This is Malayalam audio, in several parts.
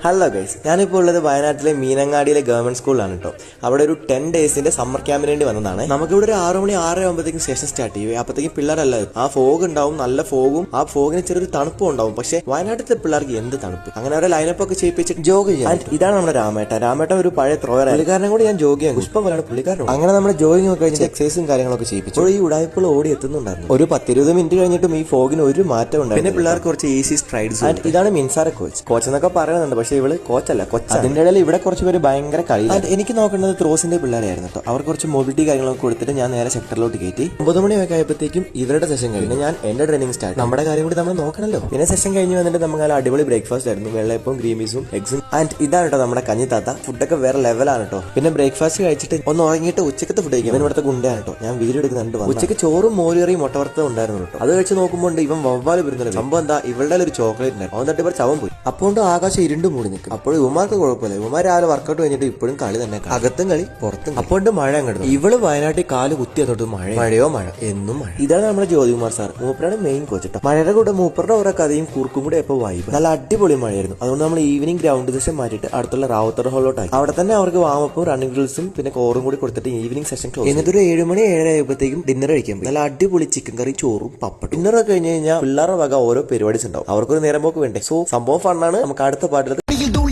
ഹലോ ഗൈസ്, ഞാനിപ്പോൾ ഉള്ളത് വയനാട്ടിലെ മീനങ്ങാടിയിലെ ഗവൺമെന്റ് സ്കൂളിലാണ് കേട്ടോ. അവിടെ ഒരു 10 ഡേയ്സിന്റെ സമ്മർ ക്യാമ്പിന് വേണ്ടി വന്നതാണ്. നമുക്കിവിടെ ഒരു 6 മണി 6 ആകുമ്പോഴത്തേക്കും സെഷൻ സ്റ്റാർട്ട് ചെയ്യും. അപ്പോഴത്തേക്കും പിള്ളേരല്ല, ആ ഫോഗ് ഉണ്ടാവും, നല്ല ഫോഗും ആ ഫോഗിന് ചെറിയൊരു തണുപ്പും ഉണ്ടാവും. പക്ഷെ വയനാട്ടിലെ പിള്ളേർക്ക് എന്ത് തണുപ്പ്. അങ്ങനെ അവരെ ലൈനപ്പ് ഒക്കെ ചെയ്യിപ്പിച്ചിട്ട് ജോഗ് ചെയ്യാൻ. ഇതാണ് നമ്മുടെ രാമേട്ട ഒരു പഴയ ത്രോയർ. പുള്ളിക്കാരനെ കൂടി ഞാൻ ജോഗ് ചെയ്യാൻ പുഷ്പം പോലെയാണ് പുള്ളിക്കാരൻ. അങ്ങനെ നമ്മുടെ ജോഗിങ് ഒക്കെ കഴിഞ്ഞിട്ട് എക്സസൈസും കാര്യങ്ങളൊക്കെ ചെയ്യിപ്പിച്ചു. ഈ ഉടായ്പകൾ ഓടി എത്തുന്നുണ്ടായിരുന്നു. ഒരു 10-20 മിനിറ്റ് കഴിഞ്ഞിട്ടും ഈ ഫോഗിന് ഒരു മാറ്റം ഉണ്ടായിരുന്നു. പിന്നെ പിള്ളേർക്ക് കുറച്ച് ഈസി സ്ട്രൈഡ്സ്. ഇതാണ് മിൻസാര കോച്ച് എന്നൊക്കെ പറയുന്നുണ്ട്, പക്ഷെ ഇവള് കോച്ചല്ല. അതിന്റെ ഇടയിൽ ഇവിടെ കുറച്ച് പേര് ഭയങ്കര കളി. എനിക്ക് നോക്കേണ്ടത് ത്രോസിന്റെ പിള്ളേരായിരുന്നു കേട്ടോ. അവർ കുറച്ച് മൊബിലിറ്റി കാര്യങ്ങളൊക്കെ കൊടുത്തിട്ട് ഞാൻ നേരെ സെക്ടറിലോട്ട് കയറ്റി. 9 മണിയൊക്കെ ആയപ്പോഴത്തേക്കും ഇവരുടെ സെഷൻ കഴിഞ്ഞു. ഞാൻ എന്റെ ട്രെയിനിങ് സ്റ്റാർട്ട്. നമ്മുടെ കാര്യം കൂടി നമ്മൾ നോക്കണല്ലോ. പിന്നെ സെഷൻ കഴിഞ്ഞ് വന്നിട്ട് നമുക്ക് നല്ല അടിപൊളി ബ്രേക്ക്ഫാസ്റ്റ് ആയിരുന്നു. വെള്ളയപ്പവും ഗ്രീമീസും എഗ്സും. ആൻഡ് ഇതാണ് കേട്ടോ നമ്മുടെ കഞ്ഞിത്താത്ത. ഫുഡൊക്കെ വേറെ ലെവലാണ് കേട്ടോ. പിന്നെ ബ്രേക്ക്ഫാസ്റ്റ് കഴിച്ചിട്ട് ഒന്ന് ഉറങ്ങിയിട്ട് ഉച്ചക്കത്തെ ഫുഡ് കഴിക്കും. ഇവിടുത്തെ ഗുണ്ടയാണ് കേട്ടോ. ഞാൻ വീഡിയോ എടുക്കുന്നുണ്ട്. ഉച്ചക്ക് ചോറും മോരിയറിയും മുട്ടവറുത്തതും ഉണ്ടായിരുന്നു കേട്ടോ. അത് കഴിച്ച് നോക്കുമ്പോൾ ഇവൻ വവ്വാല് വരുന്നില്ല. സംഭവം എന്താ, ഇവളുടെ ഒരു ചോക്ലേറ്റ് ഉണ്ടായിരുന്നു. അവൻ തട്ടി ഇവർ ചവൻ പോയി. അപ്പോൾ ആകാശം ഇരുണ്ട് മൂടി നിൽക്കും. അപ്പോൾ ഇവന്മാർക്ക് കുഴപ്പമില്ല. ഇവന്മാർ രാവിലെ വർക്കൗട്ട് കഴിഞ്ഞിട്ട് ഇപ്പോഴും കളി തന്നെ. അകത്തും കളി പുറത്തും. അപ്പോൾ മഴ അങ്ങോട്ട്. ഇവള് വയനാട്ടിൽ കാല് കുത്തിയ തൊട്ട് മഴയോ മഴ എന്നും മഴ. ഇതാണ് നമ്മുടെ ജ്യോതികുമാർ സാർ. മൂപ്പരാണ് മെയിൻ കോച്ച് കേട്ടോ. മഴയുടെ കൂടെ മൂപ്പറുടെ ഓരോ കഥയും കുറുക്കും കൂടെ എപ്പോൾ വൈബ്. നല്ല അടിപൊളി മഴയായിരുന്നു. അതുകൊണ്ട് നമ്മൾ ഈവനിങ് ഗ്രൗണ്ട് സെഷൻ മാറ്റിയിട്ട് അടുത്തുള്ള റാവുത്തർ ഹോളിലോട്ടായി. അവിടെ തന്നെ അവർക്ക് വാമപ്പും റണ്ണിംഗ് ഡ്രിൽസും പിന്നെ കോറും കൂടി കൊടുത്തിട്ട് ഈവനിങ് സെഷൻ ക്ലോസ്. എന്നിട്ടൊരു 7 മണി 7:30 ആയപ്പോഴത്തേക്കും ഡിന്നർ കഴിക്കാൻ പോയി. നല്ല അടിപൊളി ചിക്കൻ കറി ചോറും പപ്പടും. ഡിന്നർ ഒക്കെ കഴിഞ്ഞ് കഴിഞ്ഞാൽ പിള്ളേരുടെ വക ഓരോ പരിപാടീസ് ഉണ്ടാവും. അവർക്കൊരു നേരം പോക്ക് വേണ്ടേ. സോ സംഭവം ഫണ്ണാണ്. നമുക്ക് അടുത്ത പാട്ടിൽ.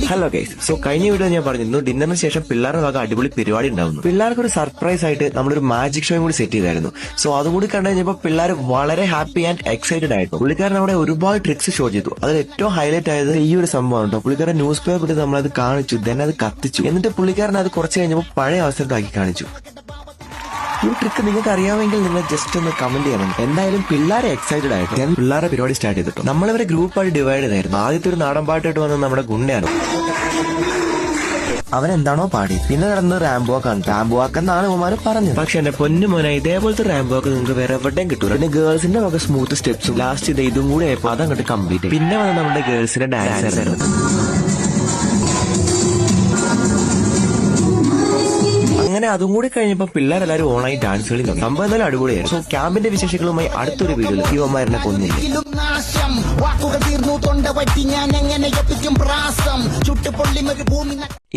ഹലോ ഗൈസ്, സോ കഴിഞ്ഞ വീഡിയോ ഞാൻ പറഞ്ഞിരുന്നു ഡിന്നറിന് ശേഷം പിള്ളേരുടെ വക അടിപൊളി പരിപാടി ഉണ്ടാവുന്നു. പിള്ളേർക്ക് ഒരു സർപ്രൈസ് ആയിട്ട് നമ്മളൊരു മാജിക് ഷോയും കൂടി സെറ്റ് ചെയ്തായിരുന്നു. സോ അതും കൂടി കണ്ടു കഴിഞ്ഞപ്പോൾ പിള്ളേർ വളരെ ഹാപ്പി ആൻഡ് എക്സൈറ്റഡ് ആയിരുന്നു. പുള്ളിക്കാരൻ അവിടെ ഒരുപാട് ട്രിക്സ് ഷോ ചെയ്തു. അതിൽ ഏറ്റവും ഹൈലൈറ്റ് ആയത് ഈ ഒരു സംഭവം കേട്ടോ. പുള്ളിക്കാരൻ ന്യൂസ് പേപ്പർ ഇട്ട് നമ്മളത് കാണിച്ചു, ദെൻ അത് കത്തിച്ചു. എന്നിട്ട് പുള്ളിക്കാരൻ അത് കുറച്ച് കഴിഞ്ഞപ്പോൾ പഴയ അവസരത്താക്കി കാണിച്ചു. ഈ ട്രിക്ക് നിങ്ങൾക്ക് അറിയാമെങ്കിൽ നിങ്ങൾ ജസ്റ്റ് ഒന്ന് കമന്റ് ചെയ്യണം. എന്തായാലും പിള്ളേരെ എക്സൈറ്റഡ് ആയിട്ട് ഞാൻ പിള്ളേരെ പരിപാടി സ്റ്റാർട്ട് ചെയ്തിട്ടു. നമ്മളിവരെ ഗ്രൂപ്പായിട്ട് ഡിവൈഡ് ചെയ്തായിരുന്നു. ആദ്യത്തെ ഒരു നാടൻ പാട്ടായിട്ട് വന്നത് നമ്മുടെ ഗുണ്ടയാണ്. അവൻ എന്താണോ പാടി. പിന്നെ നടന്ന് റാംബോ വാക്ക്. റാംബോ വാക്ക് എന്നാണ് ഉമ്മാര് പറഞ്ഞത്. പക്ഷെ എന്റെ പൊന്നു മോനെ, ഇതേപോലത്തെ റാംബോ വാക്ക് നിങ്ങൾക്ക് വേറെ എവിടെയും കിട്ടൂല. പിന്നെ ഗേൾസിന്റെ വക സ്മൂത്ത് സ്റ്റെപ്സും ലാസ്റ്റ് ഇതും കൂടെ ആയപ്പോൾ അതങ്ങോട്ട് കംപ്ലീറ്റ്. പിന്നെ വന്ന് നമ്മുടെ ഗേൾസിന്റെ ഡാൻസ് ആയിരുന്നു. അങ്ങനെ അതും കൂടി കഴിഞ്ഞപ്പോൾ പിള്ളേരെല്ലാരും ഓണായി ഡാൻസ് കളി തുടങ്ങി. സംഭവം എന്തായാലും അടിപൊളിയായിരുന്നു. സോ ക്യാമ്പിന്റെ വിശേഷങ്ങളുമായി അടുത്തൊരു വീഡിയോയിൽ യുവമാരനെ കൊന്നില്ല.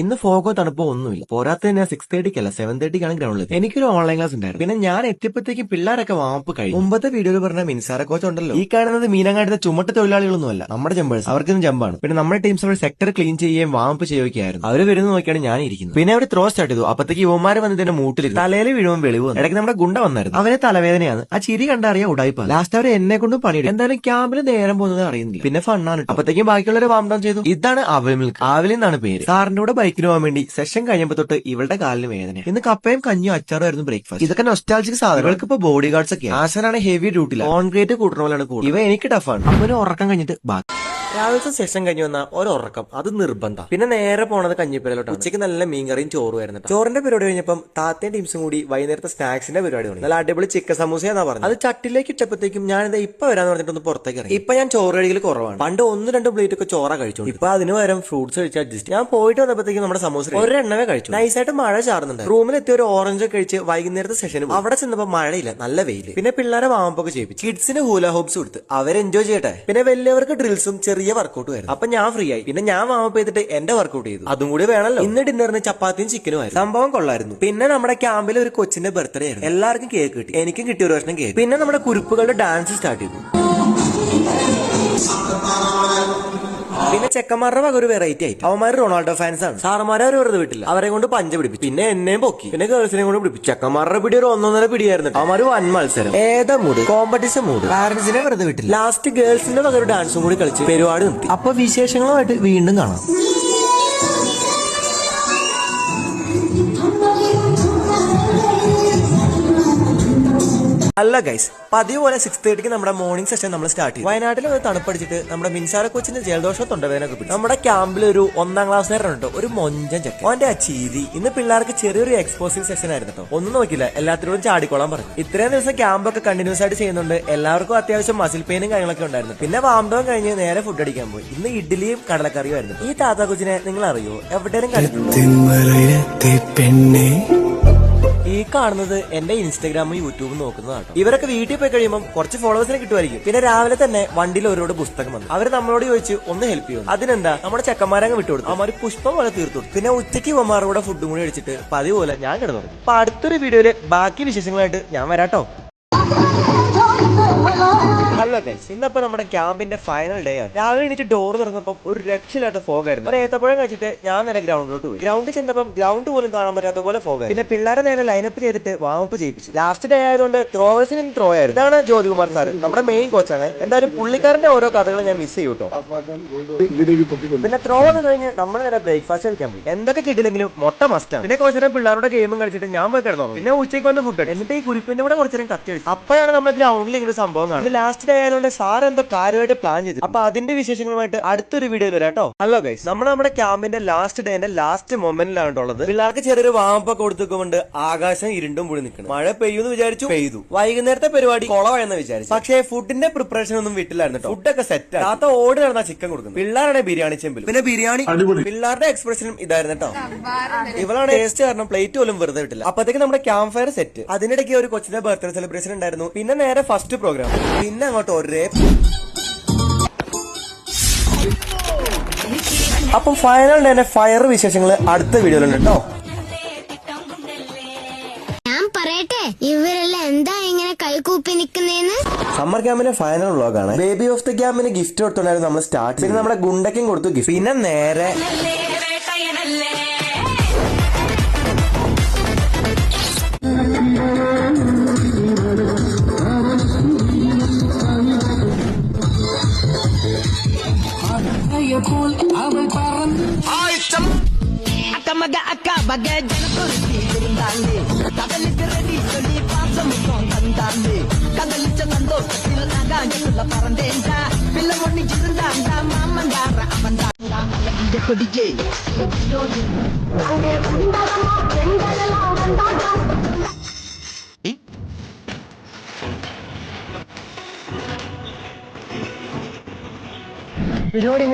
ഇന്ന് ഫോഗോ തണുപ്പോ ഒന്നുമില്ല. പോരാത്ത ഞാൻ 6:30 7:30 ഗ്രൗണ്ടിൽ. എനിക്കൊരു ഓൺലൈൻ ക്ലാസ് ഉണ്ടായിരുന്നു. പിന്നെ ഞാൻ എത്തിയപ്പോഴത്തേക്ക് പിള്ളേരൊക്കെ വാമപ്പ് കഴിഞ്ഞു. മുമ്പത്തെ വീഡിയോയിൽ പറഞ്ഞ മിൻസാര കോച്ച് ഉണ്ടല്ലോ. ഈ കാണുന്നത് മീനങ്ങാടിന്റെ ചുമട്ട് തൊഴിലാളികളൊന്നുമല്ല, നമ്മുടെ ജമ്പേഴ്സ്. അവർക്കും ജമ്പാണ്. പിന്നെ നമ്മുടെ ടീംസ് അവിടെ സെക്ടർ ക്ലീൻ ചെയ്യുകയും വാമപ്പ് ചെയ്യുകയായിരുന്നു. അവര് വരുന്ന നോക്കിയാണ് ഞാൻ ഇരിക്കുന്നത്. പിന്നെ അവർ ത്രോ സ്റ്റാർട്ട് ചെയ്തു. അപ്പത്തേക്ക് യുവമാര് വന്നതിന്റെ മൂട്ടിൽ തലയിൽ വീഴുമ്പോൾ വെളിവ് വന്നു. ഇടയ്ക്ക് നമ്മുടെ ഗുണ്ട വന്നായിരുന്നു. അവനെ തലവേദനയാണ്. ആ ചിരി കണ്ടറിയാൻ ഉടായിപ്പാണ്. ലാസ്റ്റ് അവർ എന്നെ കൊണ്ടും പണിയെടുക്കും. എന്തായാലും ക്യാമ്പിൽ നേരം പോകുന്നത് അറിയുന്നില്ല. പിന്നെ ഫണ്ണാണ്. അപ്പത്തേക്കും ബാക്കിയുള്ളവരെ വാം ഡൗൺ ചെയ്തു. ഇതാണ് അവൽ മിൽക്ക്. ആവിൽ എന്നാണ് പേര്. സാറിന്റെ കൂടെ ബൈക്കിന് പോകാൻ വേണ്ടി സെഷൻ കഴിഞ്ഞപ്പോ തൊട്ട് ഇവളുടെ കാലിന് വേദന. ഇന്ന് കപ്പയും കഞ്ഞിയും അച്ചാറും ആയിരുന്നു ബ്രേക്ക്ഫാസ്റ്റ്. ഇതൊക്കെ നൊസ്റ്റാൾജിക് സാധനങ്ങൾക്ക് ഇപ്പൊ ബോഡി ഗാർഡ്സ് ഒക്കെ. ആശാനാണ് ഹെവി ഡ്യൂട്ടില്ല. കോൺക്രീറ്റ് കൂട്ടുന്ന പോലെയാണ് കൂടുതൽ. ഇവ എനിക്ക് ടഫാണ്. അപ്പൊ ഒരു ഉറക്കം കഴിഞ്ഞിട്ട് ബാക്കി. രാവിലത്തെ സെഷൻ കഴിഞ്ഞ് വന്ന ഒരു ഉറക്കം അത് നിർബന്ധം. പിന്നെ നേരെ പോണത് കഞ്ഞിപ്പരയിലോട്ടാണ്. ഉച്ചയ്ക്ക് നല്ല മീൻകറിയും ചോറും ആയിരുന്നു. ചോറിന്റെ പരിപാടി കഴിഞ്ഞപ്പം താത്തയും ടീംസും കൂടി വൈകുന്നേരത്തെ സ്നാക്സിന്റെ പരിപാടി തുടങ്ങി. നല്ല അടിപൊളി ചിക്കൻ സമൂസയാന്നാ പറഞ്ഞത്. അത് ചട്ടിലേക്ക് ഇട്ടപ്പോഴത്തേക്കും ഞാനിത് ഇപ്പൊ വരാന്ന് പറഞ്ഞിട്ടൊന്ന് പുറത്തേക്ക് ഇറങ്ങി. ഇപ്പൊ ഞാൻ ചോറ് കഴിക്കൽ കുറവാണ്. പണ്ട് 1-2 പ്ലേറ്റ് ഒക്കെ ചോറ കഴിച്ചു. ഇപ്പൊ അതിന് പകരം ഫ്രൂട്ട്സ് കഴിച്ച് അഡ്ജസ്റ്റ്. ഞാൻ പോയിട്ട് വന്നപ്പോഴത്തേക്കും നമ്മുടെ സമൂസ ഒരെണ്ണമേ കഴിച്ചു. നൈസായിട്ട് മഴ ചാറുന്നുണ്ട്. റൂമിലെത്തിയ ഒരു ഓറഞ്ച് കഴിച്ച് വൈകുന്നേരത്തെ സെഷനും അവിടെ ചെന്നപ്പോ മഴയില്ല, നല്ല വെയില്. പിന്നെ പിള്ളേരെ വാമപ്പൊക്കെ ചെയ്യിപ്പിച്ചു. കിഡ്സിന് ഹൂല ഹോപ്സ് കൊടുത്ത് അവർ എൻജോയ് ചെയ്യട്ടെ. പിന്നെ വലിയവർക്ക് ഡ്രിൽസും ചെറിയ വർക്കൗട്ടും ആയിരുന്നു. അപ്പൊ ഞാൻ ഫ്രീ ആയി. പിന്നെ ഞാൻ വാമപ്പ് ചെയ്തിട്ട് എന്റെ വർക്കൗട്ട് ചെയ്തു. അതും കൂടി വേണമല്ലോ. ഇന്ന് ഡിന്നറിന് ചപ്പാത്തിയും ചിക്കനും ആയിരുന്നു. സംഭവം കൊള്ളായിരുന്നു. പിന്നെ നമ്മുടെ ക്യാമ്പിൽ ഒരു കൊച്ചിന്റെ ബർത്ത്ഡേ ആയിരുന്നു. എല്ലാവർക്കും കേക്ക് കിട്ടി. എനിക്കും കിട്ടിയ ഒരു വർഷം കേക്ക്. പിന്നെ നമ്മുടെ കുരുപ്പുകളുടെ ഡാൻസ് സ്റ്റാർട്ട് ചെയ്തു. പിന്നെ ചെക്കന്മാരുടെ വക ഒരു വെറൈറ്റി ആയിട്ട് അവന്മാര് റൊണാൾഡോ ഫാൻസ് ആണ്. സാറന്മാരെ അവർ വെറുതെ വിട്ടില്ല. അവരെ കൊണ്ട് പഞ്ച പിടിപ്പിച്ചു. പിന്നെ എന്നെയും പൊക്കി. പിന്നെ ഗേൾസിനെ കൊണ്ട് പിടിപ്പിച്ചു. ചെക്കന്മാരുടെ പിടി ഒരു 1-1.5 പിടിയായിരുന്നു. അവന്മാര് വൻ മത്സരം. ഏതാ മൂഡ്, കോമ്പറ്റീഷൻ മൂഡ്. പാരന്റ്സിനെ വെറുതെ വിട്ടില്ല. ലാസ്റ്റ് ഗേൾസിന്റെ വക ഒരു ഡാൻസും കൂടി കളിച്ച് പരിപാടി നിർത്തി. അപ്പൊ വിശേഷങ്ങളുമായിട്ട് വീണ്ടും കാണാം. അല്ല ഗൈസ്, പതിവ് പോലെ 6:30 നമ്മുടെ മോർണിംഗ് സെഷൻ നമ്മൾ സ്റ്റാർട്ട് ചെയ്തു. വയനാട്ടിൽ ഒരു തണുപ്പടിച്ചിട്ട് നമ്മുടെ മിൻസാര കോച്ചിന്റെ ജലദോഷം തൊണ്ടവേദനൊക്കെ പിടിച്ചു. നമ്മുടെ ക്യാമ്പിൽ ഒരു 1-ാം ക്ലാസ്സുകാരുണ്ട്, ഒരു മൊഞ്ചൻ ചെക്കൻ. അവന്റെ ആ ചീതി. ഇന്ന് പിള്ളേർക്ക് ചെറിയൊരു എക്സ്പോസിംഗ് സെഷൻ ആയിരുന്നു കേട്ടോ. ഒന്നും നോക്കില്ല, എല്ലാത്തിനോടും ചാടിക്കോളാൻ പറഞ്ഞു. ഇത്രയും ദിവസം ക്യാമ്പൊക്കെ കണ്ടിന്യൂസ് ആയിട്ട് ചെയ്യുന്നുണ്ട്. എല്ലാവർക്കും അത്യാവശ്യം മസിൽ പെയിനും കാര്യങ്ങളൊക്കെ ഉണ്ടായിരുന്നു. പിന്നെ വാം ഡൗൺ കഴിഞ്ഞ് നേരെ ഫുഡ് അടിക്കാൻ പോയി. ഇന്ന് ഇഡ്ഡലിയും കടലക്കറിയും ആയിരുന്നു. ഈ താത്ത കൊച്ചിനെ നിങ്ങൾ അറിയോ? എവിടെയും കണ്ടിട്ടുണ്ടോ? ഈ കാണുന്നത് എന്റെ ഇൻസ്റ്റാഗ്രാമും യൂട്യൂബും നോക്കുന്നതാണ്. ഇവരൊക്കെ വീട്ടിൽ പോയി കഴിയുമ്പോൾ കുറച്ച് ഫോളോവേഴ്സിനെ കിട്ടുമായിരിക്കും. പിന്നെ രാവിലെ തന്നെ വണ്ടിയിൽ ഓരോട് പുസ്തകം വന്നു. അവര് നമ്മളോട് ചോദിച്ചു ഒന്ന് ഹെൽപ്പ് ചെയ്യും. അതിനെന്താ നമ്മുടെ ചെക്കന്മാരങ്ങ് വിട്ടുകൊടുത്തു. അവര് പുഷ്പം പോലെ തീർത്തു. പിന്നെ ഉച്ചയ്ക്ക് ഇവന്മാരുടെ കൂടെ ഫുഡും കൂടി അടിച്ചിട്ട് പതിവ് പോലെ ഞാൻ കിടന്നു. അപ്പൊ അടുത്തൊരു വീഡിയോയില് ബാക്കി വിശേഷങ്ങളായിട്ട് ഞാൻ വരാട്ടോ. ഹലോ ഗൈസ്, ഇന്നപ്പോ നമ്മുടെ ക്യാമ്പിന്റെ ഫൈനൽ ഡേ ആണ്. രാവിലെ എണീറ്റ് ഡോർ തുറന്നപ്പോൾ ഒരു രക്ഷയില്ലാത്ത ഫോഗ് ആയിരുന്നു. ഒരു ഏത്തപ്പഴം കഴിച്ചിട്ട് ഞാൻ നേരെ ഗ്രൗണ്ടിലോട്ട് പോയി. ഗ്രൗണ്ടിൽ ചെന്നപ്പം ഗ്രൗണ്ട് പോലും കാണാൻ പറ്റാത്ത പോലെ ഫോഗ്. പിന്നെ പിള്ളേരെ നേരെ ലൈനപ്പ് ചെയ്തിട്ട് വാമപ്പ് ചെയ്യിപ്പിച്ചു. ലാസ്റ്റ് ഡേ ആയതുകൊണ്ട് ത്രോവേഴ്സിന് ത്രോ ആയിരുന്നു. ഇതാണ് ജ്യോതികുമാർ സാർ, നമ്മുടെ മെയിൻ കോച്ചാണ്. എന്തായാലും പുള്ളിക്കാരന്റെ ഓരോ കഥകൾ ഞാൻ മിസ് ചെയ്യൂട്ടോ. പിന്നെ ത്രോ എന്ന് കഴിഞ്ഞ് നമ്മൾ നേരെ ബ്രേക്ക്ഫാസ്റ്റ് കഴിക്കാൻ പോയി. എന്തൊക്കെ കിട്ടില്ലെങ്കിലും മൊട്ട മസ്റ്റാണ്. പിന്നെ കുറച്ചു നേരം പിള്ളേരുടെ ഗെയിമും കളിച്ചിട്ട് ഞാൻ പോയി കിടന്നു. പിന്നെ ഉച്ചയ്ക്ക് വന്ന് ഫുഡ് എന്നിട്ട് ഈ കുരിപ്പിന്റെ കൂടെ കുറച്ചു നേരം കത്തി കഴിച്ചു. അപ്പോഴാണ് നമ്മൾ ഗ്രൗണ്ടിൽ ഇങ്ങനെ സംഭവം കാണുന്നത്. ലാസ്റ്റ് ഡേ ആയതുകൊണ്ട് സാർ എന്തോ കാര്യമായിട്ട് പ്ലാൻ ചെയ്തു. അപ്പൊ അതിന്റെ വിശേഷങ്ങളുമായിട്ട് അടുത്തൊരു വീഡിയോയിൽ വരാം കേട്ടോ. ഹലോ ഗൈസ്, നമ്മുടെ ക്യാമ്പിന്റെ ലാസ്റ്റ് ഡേന്റെ ലാസ്റ്റ് മൊമെന്റിലാണ് ഉള്ളത്. പിള്ളേർക്ക് ചെറിയൊരു വാമപ്പൊക്കെ കൊടുത്തുകൊണ്ട് ആകാശം ഇരുണ്ടും കൂടി നിൽക്കുന്നു. മഴ പെയ്യുമെന്ന് വിചാരിച്ചു, പെയ്തു. വൈകുന്നേരത്തെ പരിപാടി കൊളവായെന്ന് വിചാരിച്ചു. പക്ഷേ ഫുഡിന്റെ പ്രിപ്പറേഷൻ ഒന്നും വീട്ടിലായിരുന്നു. ഫുഡൊക്കെ സെറ്റ് ആണ്. താത്ത ഓടി നടന്ന ചിക്കൻ കൊടുക്കുന്നു. പിള്ളേരുടെ ബിരിയാണി ചെമ്പിൽ. പിന്നെ ബിരിയാണി പിള്ളേരുടെ എക്സ്പ്രഷനും ഇതായിരുന്നു കേട്ടോ. ഇവളാണ് ടേസ്റ്റ് കാരണം പ്ലേറ്റ് പോലും വെറുതെ വിട്ടില്ല. അപ്പത്തേക്ക് നമ്മുടെ ക്യാമ്പ് ഫയർ സെറ്റ്. അതിനിടയ്ക്ക് ഒരു കൊച്ചിന്റെ ബർത്ത്ഡേ സെലിബ്രേഷൻ ഉണ്ടായിരുന്നു. പിന്നെ നേരെ ഫസ്റ്റ് പ്രോഗ്രാം. പിന്നെ അങ്ങോട്ട് ഒരേ. അപ്പം ഫൈനൽ ഡേന്റെ ഫയർ വിശേഷങ്ങൾ അടുത്ത വീഡിയോയിലുണ്ട് കേട്ടോ. ഞാൻ പറയട്ടെ, ഇവരെല്ലാം എന്താ ഇങ്ങനെ കൈകൂപ്പി നിക്കുന്നേന്ന്. സമ്മർ ക്യാമ്പിന്റെ ഫൈനൽ വ്ളോഗാണ്. ബേബി ഓഫ് ദ ക്യാമ്പിന് ഗിഫ്റ്റ് കൊടുത്തോണ്ടായിരുന്നു നമ്മൾ സ്റ്റാർട്ട്. പിന്നെ നമ്മുടെ ഗുണ്ടയ്ക്കും കൊടുത്തു ഗിഫ്റ്റ്. പിന്നെ നേരെ പരിപാടി